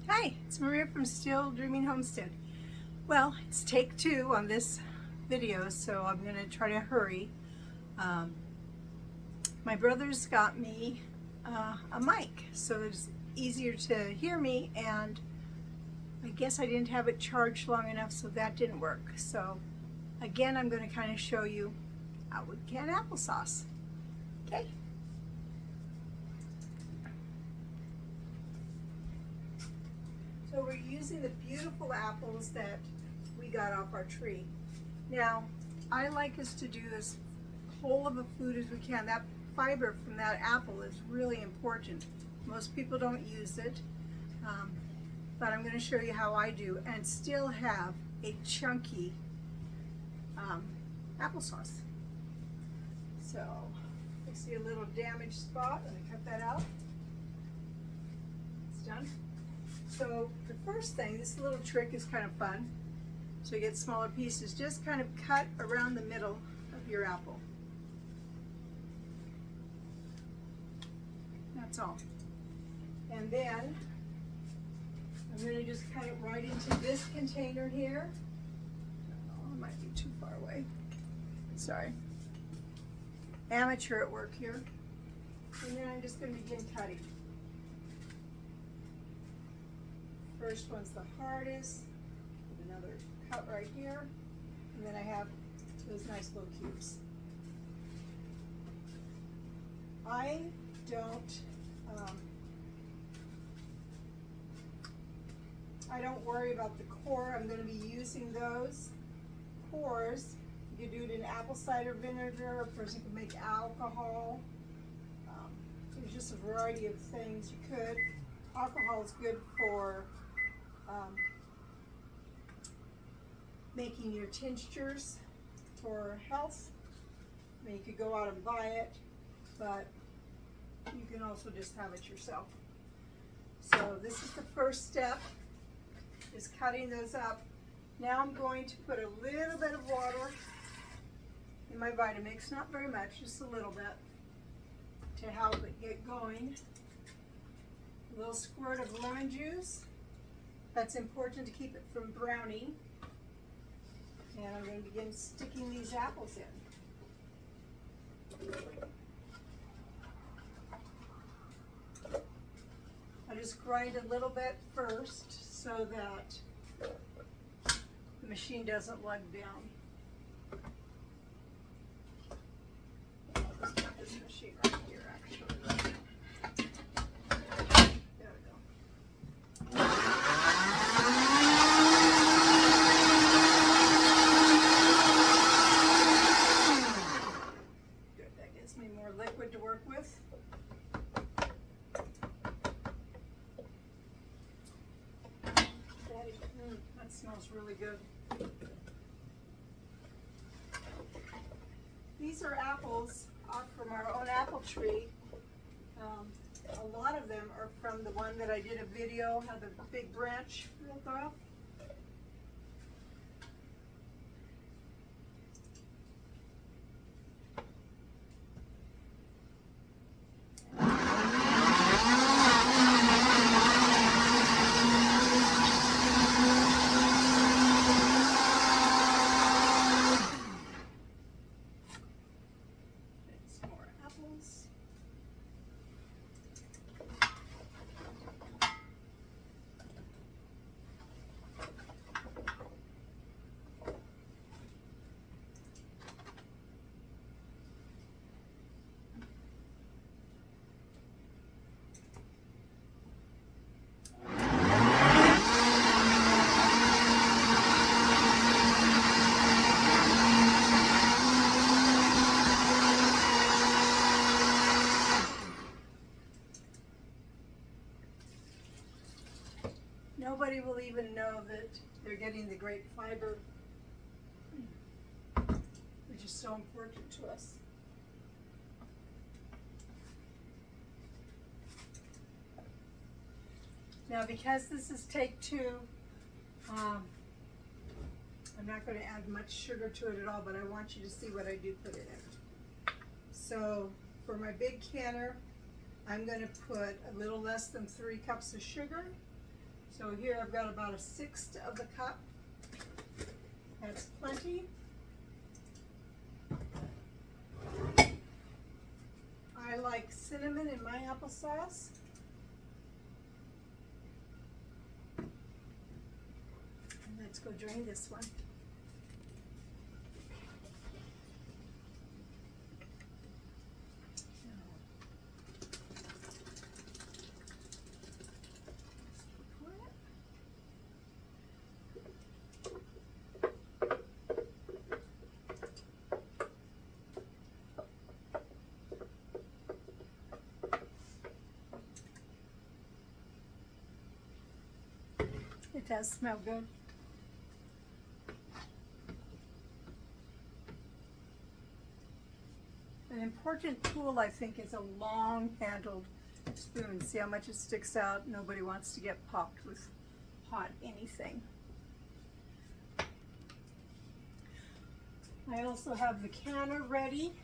Hi, it's Maria from Still Dreaming Homestead. Well, it's take two on this video, so I'm going to try to hurry. Um, my brother's got me a mic, so it's easier to hear me, and I guess I didn't have it charged long enough, so that didn't work. So again, I'm going to kind of show you how we can applesauce. Okay. So we're using the beautiful apples that we got off our tree. Now, I like us to do as whole of a food as we can. That fiber from that apple is really important. Most people don't use it, but I'm going to show you how I do and still have a chunky applesauce. So, I see a little damaged spot. Let me cut that out. It's done. So the first thing, this little trick is kind of fun. So you get smaller pieces. Just kind of cut around the middle of your apple. That's all. And then I'm going to just cut it right into this container here. Oh, it might be too far away. Sorry. Amateur at work here. And then I'm just going to begin cutting. First one's the hardest. Another cut right here, and then I have those nice little cubes. I don't worry about the core. I'm going to be using those cores. You could do it in apple cider vinegar. A person could make alcohol. There's just a variety of things you could. Alcohol is good for making your tinctures for health. I mean, you could go out and buy it, but you can also just have it yourself. So this is the first step, is cutting those up. Now I'm going to put a little bit of water in my Vitamix, not very much, just a little bit, to help it get going. A little squirt of lemon juice. That's important to keep it from browning. And I'm going to begin sticking these apples in. I just grind a little bit first so that the machine doesn't lug down. I'll just put this machine right here, actually. There we go. Liquid to work with. That smells really good. These are apples from our own apple tree. A lot of them are from the one that I did a video, how the big branch broke off. Nobody will even know that they're getting the great fiber, which is so important to us. Now, because this is take two, I'm not going to add much sugar to it at all, but I want you to see what I do put in it. So for my big canner, I'm going to put a little less than 3 cups of sugar. So here I've got about 1/6 of the cup. That's plenty. I like cinnamon in my applesauce. And let's go drain this one. It does smell good. An important tool, I think, is a long-handled spoon. See how much it sticks out? Nobody wants to get popped with hot anything. I also have the canner ready.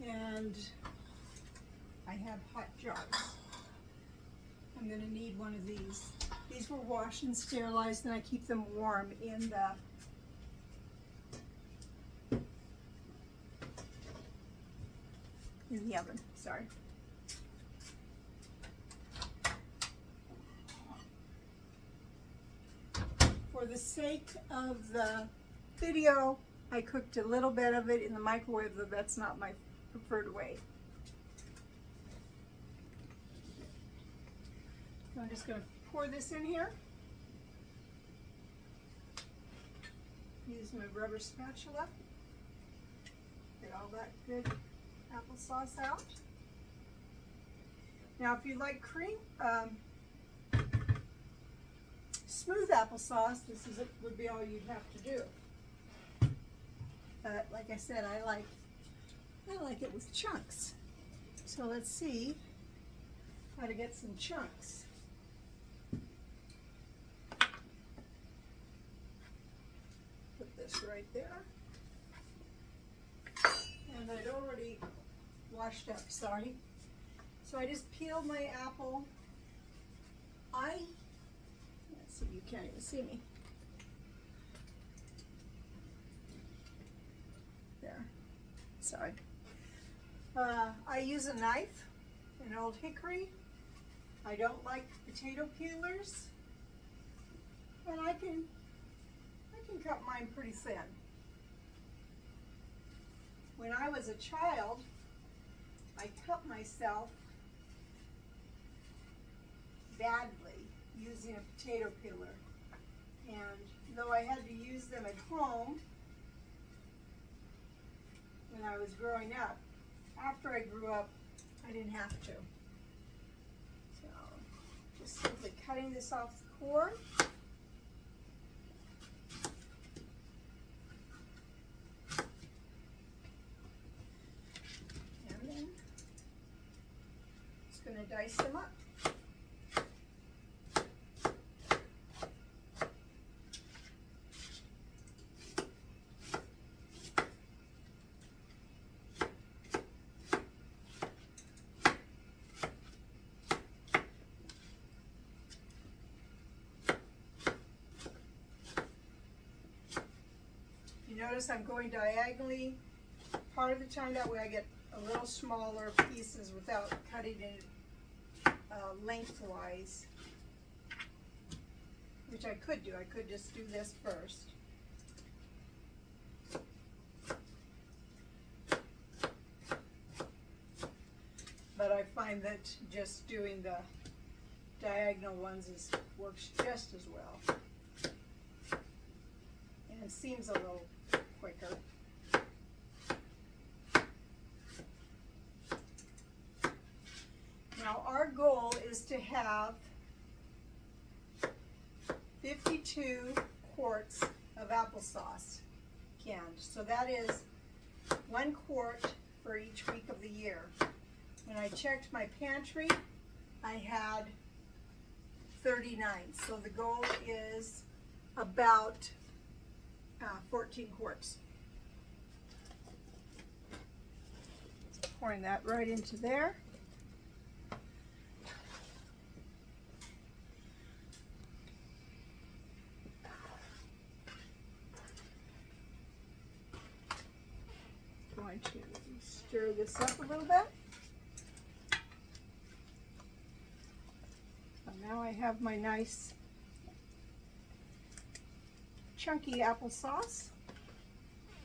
And I have hot jars. I'm going to need one of these. These were washed and sterilized, and I keep them warm in the oven. Sorry. For the sake of the video, I cooked a little bit of it in the microwave, though that's not my preferred way. So I'm just going to pour this in here. Use my rubber spatula. Get all that good applesauce out. Now, if you like cream, smooth applesauce, would be all you'd have to do. But like I said, I like it with chunks. So let's see how to get some chunks. Put this right there. And I'd already washed up, sorry. So I just peeled my apple. Let's see, you can't even see me. There, sorry. I use a knife, an old hickory. I don't like potato peelers. And I can cut mine pretty thin. When I was a child, I cut myself badly using a potato peeler. And though I had to use them at home when I was growing up, after I grew up, I didn't have to. So, just simply cutting this off the core. And then, just going to dice them up. Notice I'm going diagonally part of the time, that way I get a little smaller pieces without cutting it lengthwise, which I could do. I could just do this first. But I find that just doing the diagonal ones works just as well. And it seems a little quicker. Now our goal is to have 52 quarts of applesauce canned. So that is 1 quart for each week of the year. When I checked my pantry, I had 39. So the goal is about 14 quarts. Pouring that right into there. going to stir this up a little bit. So now I have my nice chunky applesauce.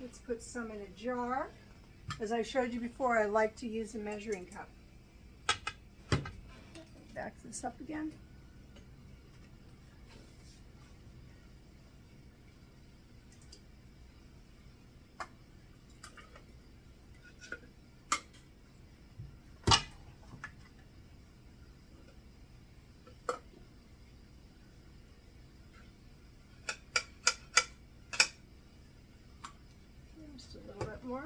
Let's put some in a jar. As I showed you before, I like to use a measuring cup. Back this up again. Just a little bit more.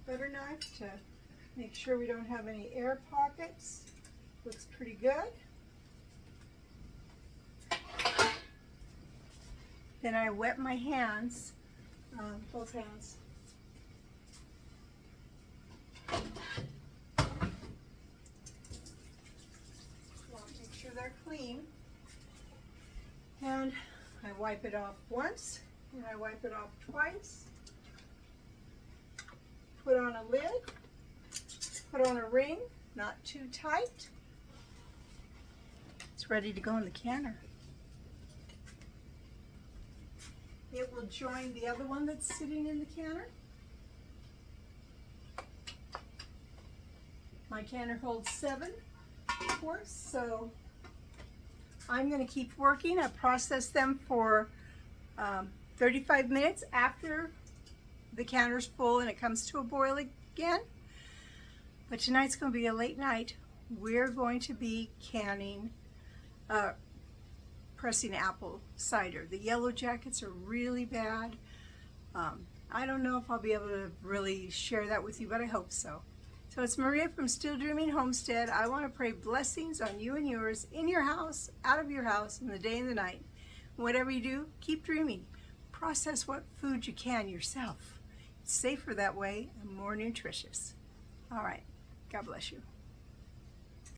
Butter knife to make sure we don't have any air pockets. Looks pretty good. Then I wet my hands, both hands. Make sure they're clean. And I wipe it off once, and I wipe it off twice. Put on a lid, put on a ring, not too tight. It's ready to go in the canner. It will join the other one that's sitting in the canner. My canner holds 7 quarts, so I'm going to keep working. I process them for 35 minutes after the canner's full and it comes to a boil again. But tonight's going to be a late night. We're going to be canning, pressing apple cider. The yellow jackets are really bad. I don't know if I'll be able to really share that with you, but I hope so. So it's Maria from Still Dreaming Homestead. I want to pray blessings on you and yours, in your house, out of your house, in the day and the night. Whatever you do, keep dreaming. Process what food you can yourself. It's safer that way and more nutritious. All right. God bless you.